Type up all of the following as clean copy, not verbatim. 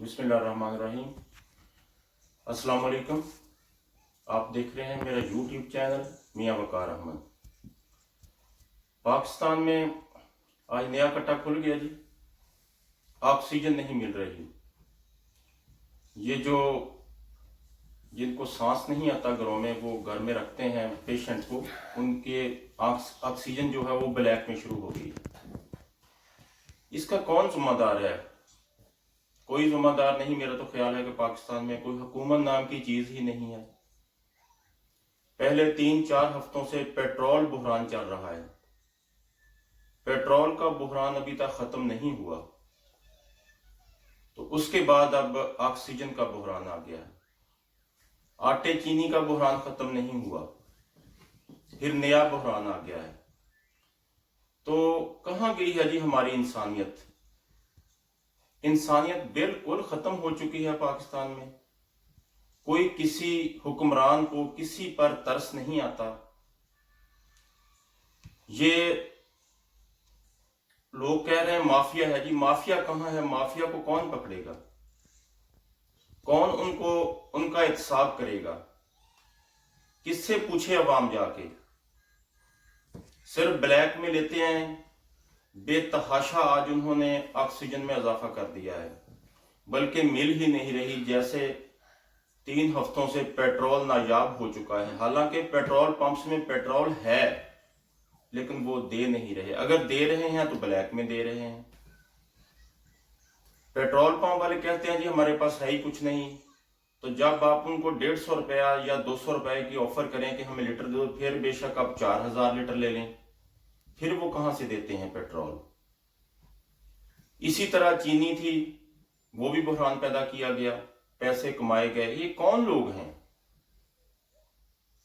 बिस्मिल्लाहिर्रहमानिर्रहीम। अस्सलाम वालेकुम। आप देख रहे हैं मेरा यूट्यूब चैनल मियां वकार अहमद। पाकिस्तान में आज नया कट्टा खुल गया जी। ऑक्सीजन नहीं मिल रही। ये जो जिनको सांस नहीं आता घरों में, वो घर में रखते हैं पेशेंट को, उनके ऑक्सीजन जो है वो ब्लैक में शुरू हो गई। इसका कौन जिम्मेदार है? कोई जिम्मेदार नहीं। मेरा तो ख्याल है कि पाकिस्तान में कोई हुकूमत नाम की चीज ही नहीं है। पहले 3-4 हफ्तों से पेट्रोल बुहरान चल रहा है। पेट्रोल का बुहरान अभी तक खत्म नहीं हुआ, तो उसके बाद अब ऑक्सीजन का बुहरान आ गया है। आटे चीनी का बुहरान खत्म नहीं हुआ, फिर नया बुहरान आ गया है। तो कहां गई है जी हमारी इंसानियत? इंसानियत बिल्कुल खत्म हो चुकी है पाकिस्तान में। कोई किसी हुक्मरान को किसी पर तरस नहीं आता। ये लोग कह रहे हैं माफिया है जी। माफिया कहां है? माफिया को कौन पकड़ेगा? कौन उनका एहतसाब करेगा? किससे पूछे अवाम जाके? सिर्फ ब्लैक में लेते हैं। बेतहाशा आज उन्होंने ऑक्सीजन में इजाफा कर दिया है, बल्कि मिल ही नहीं रही। जैसे 3 हफ्तों से पेट्रोल नायाब हो चुका है। हालांकि पेट्रोल पंप्स में पेट्रोल है, लेकिन वो दे नहीं रहे। अगर दे रहे हैं तो ब्लैक में दे रहे हैं। पेट्रोल पंप वाले कहते हैं जी हमारे पास है ही कुछ नहीं। तो जब आप उनको 150 रुपया या 200 रुपए की ऑफर करें कि हमें लीटर दो, फिर बेशक आप 4000 लीटर ले लें, फिर वो कहां से देते हैं पेट्रोल? इसी तरह चीनी थी, वो भी बुहरान पैदा किया गया, पैसे कमाए गए। ये कौन लोग हैं?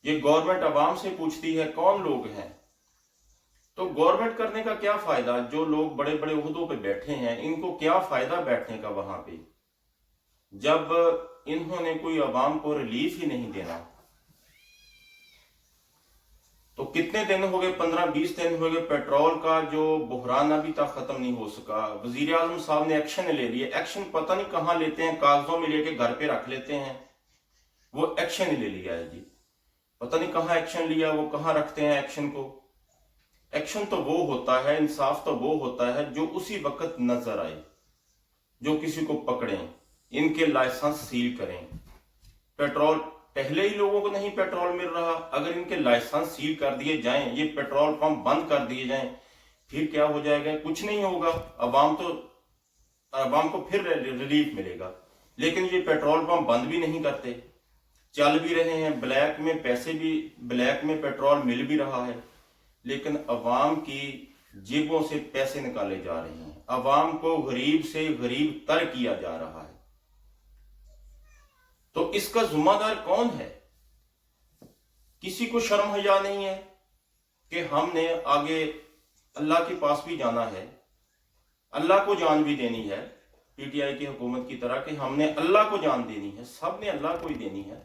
ये गवर्नमेंट अवाम से पूछती है कौन लोग हैं। तो गवर्नमेंट करने का क्या फायदा? जो लोग बड़े बड़े ओहदों पे बैठे हैं, इनको क्या फायदा बैठने का वहां पे, जब इन्होंने कोई अवाम को रिलीफ ही नहीं देना। तो कितने दिन हो गए? 15-20 दिन हो गए। पेट्रोल का जो बुहरान अभी तक खत्म नहीं हो सका। वजीर आजम साहब ने एक्शन ले लिए। एक्शन पता नहीं कहां लेते हैं, कागजों में लेके घर पे रख लेते हैं। वो एक्शन ही ले लिया है जी। पता नहीं कहां एक्शन लिया, वो कहां रखते हैं एक्शन को। एक्शन तो वो होता है, इंसाफ तो वो होता है जो उसी वक्त नजर आए, जो किसी को पकड़ें, इनके लाइसेंस सील करें। पेट्रोल पहले ही लोगों को नहीं पेट्रोल मिल रहा, अगर इनके लाइसेंस सील कर दिए जाएं, ये पेट्रोल पंप बंद कर दिए जाएं, फिर क्या हो जाएगा? कुछ नहीं होगा। अवाम को फिर रिलीफ मिलेगा। लेकिन ये पेट्रोल पंप बंद भी नहीं करते, चल भी रहे हैं। ब्लैक में पैसे भी, ब्लैक में पेट्रोल मिल भी रहा है, लेकिन अवाम की जेबों से पैसे निकाले जा रहे हैं। अवाम को गरीब से गरीब तर किया जा रहा है। तो इसका जिम्मेदार कौन है? किसी को शर्म हया नहीं है कि हमने आगे अल्लाह के पास भी जाना है, अल्लाह को जान भी देनी है। पीटीआई की हुकूमत की तरह कि हमने अल्लाह को जान देनी है, सब ने अल्लाह को ही देनी है।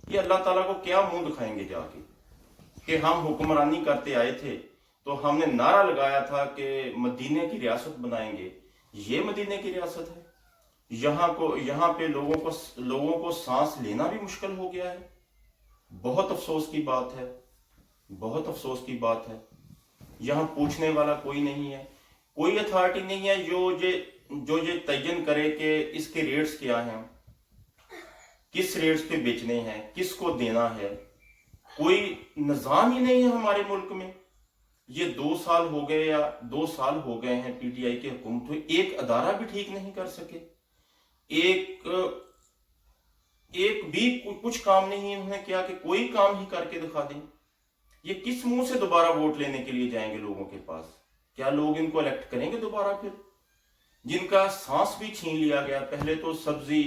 ये अल्लाह ताला को क्या मुंह दिखाएंगे जाके कि हम हुक्मरानी करते आए थे, तो हमने नारा लगाया था कि मदीने की रियासत बनाएंगे। ये मदीने की रियासत है? यहाँ पे लोगों को सांस लेना भी मुश्किल हो गया है। बहुत अफसोस की बात है, बहुत अफसोस की बात है। यहाँ पूछने वाला कोई नहीं है, कोई अथॉरिटी नहीं है जो ये तयन करे कि इसके रेट्स क्या हैं, किस रेट्स पे बेचने हैं, किसको देना है। कोई निजाम ही नहीं है हमारे मुल्क में। ये 2 साल हो गए या 2 साल हो गए हैं पीटीआई की हुकूमत हुई, एक अदारा भी ठीक नहीं कर सके। एक भी कुछ काम नहीं इन्होंने किया कि कोई काम ही करके दिखा दें। ये किस मुंह से दोबारा वोट लेने के लिए जाएंगे लोगों के पास? क्या लोग इनको इलेक्ट करेंगे दोबारा? फिर जिनका सांस भी छीन लिया गया। पहले तो सब्जी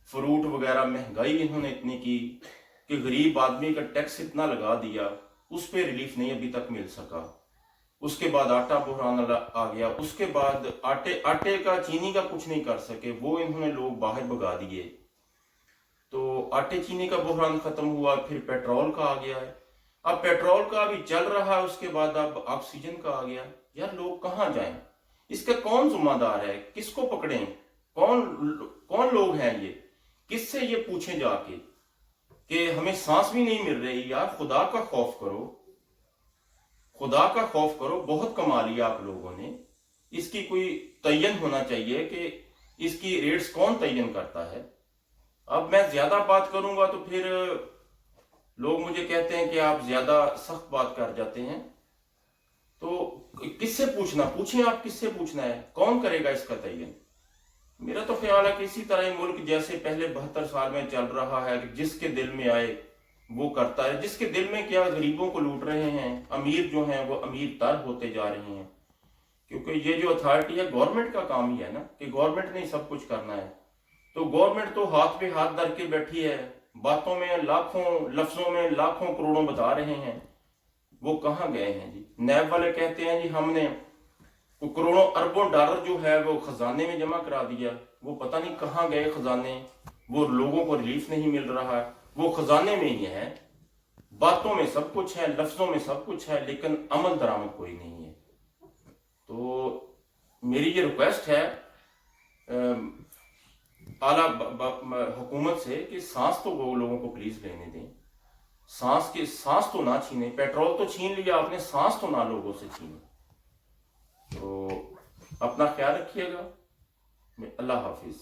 फ्रूट वगैरह महंगाई इन्होंने इतनी की कि गरीब आदमी का टैक्स इतना लगा दिया, उस पर रिलीफ नहीं अभी तक मिल सका। उसके बाद आटा बुहरान आ गया। उसके बाद आटे का, चीनी का कुछ नहीं कर सके, वो इन्होंने लोग बाहर भगा दिए। तो आटे चीनी का बुहरान खत्म हुआ, फिर पेट्रोल का आ गया है। अब पेट्रोल का अभी चल रहा है, उसके बाद अब ऑक्सीजन का आ गया। यार लोग कहां जाएं? इसका कौन जिम्मेदार है? किसको पकड़ें? कौन कौन लोग हैं ये, किससे ये पूछें जाके कि हमें सांस भी नहीं मिल रही। यार खुदा का खौफ करो, खुदा का खौफ करो। बहुत कमा लिया आप लोगों ने। इसकी कोई तयन होना चाहिए कि इसकी रेट्स कौन तयन करता है। अब मैं ज्यादा बात करूंगा तो फिर लोग मुझे कहते हैं कि आप ज्यादा सख्त बात कर जाते हैं। तो किससे पूछना, पूछें आप, किससे पूछना है, कौन करेगा इसका तयन। मेरा तो ख्याल है कि इसी तरह ही मुल्क जैसे पहले 72 साल में चल रहा है कि जिसके दिल में आए वो करता है। जिसके दिल में क्या, गरीबों को लूट रहे हैं, अमीर जो हैं वो अमीर तर होते जा रहे हैं। क्योंकि ये जो अथॉरिटी है गवर्नमेंट का काम ही है ना, कि गवर्नमेंट ने सब कुछ करना है। तो गवर्नमेंट तो हाथ पे हाथ धर के बैठी है, बातों में लाखों, लफ्जों में लाखों करोड़ों बता रहे हैं। वो कहाँ गए हैं जी। नैब वाले कहते हैं जी हमने करोड़ों अरबों डॉलर जो है वो खजाने में जमा करा दिया। वो पता नहीं कहाँ गए खजाने, वो लोगों को रिलीफ नहीं मिल रहा है। वो खजाने में ही है, बातों में सब कुछ है, लफ्जों में सब कुछ है, लेकिन अमल दरामद कोई नहीं है। तो मेरी ये रिक्वेस्ट है आला हुकूमत से कि सांस तो वो लोगों को प्लीज लेने दें। सांस तो ना छीने। पेट्रोल तो छीन लिया आपने, सांस तो ना लोगों से छीने। तो अपना ख्याल रखिएगा। अल्लाह हाफिज।